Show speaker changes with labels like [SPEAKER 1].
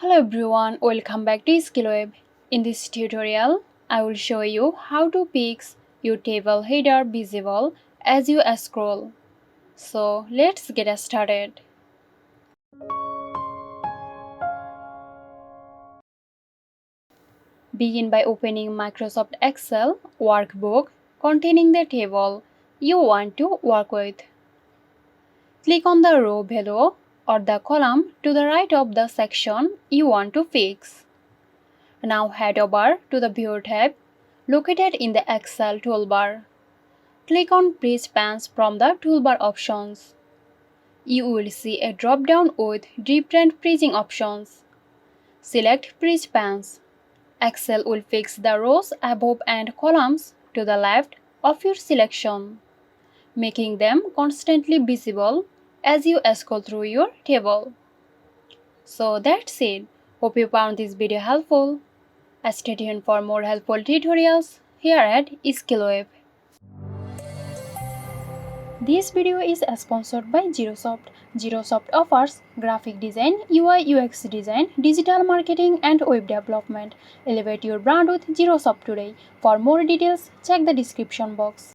[SPEAKER 1] Hello everyone, welcome back to SkillWeb. In this tutorial, I will show you how to fix your table header visible as you scroll. So let's get started. Begin by opening Microsoft Excel workbook containing the table you want to work with. Click on the row below or the column to the right of the section you want to fix. Now head over to the View tab located in the Excel toolbar. Click on Bridge Pans from the toolbar options. You will see a drop-down with different bridging options. Select Bridge Pans. Excel will fix the rows above and columns to the left of your selection, making them constantly visible as you scroll through your table. So that's it. Hope you found this video helpful. Stay tuned for more helpful tutorials here at SkillWeb. This video is sponsored by Xirosoft. Xirosoft offers graphic design, UI UX design, digital marketing and web development. Elevate your brand with Xirosoft today. For more details, check the description box.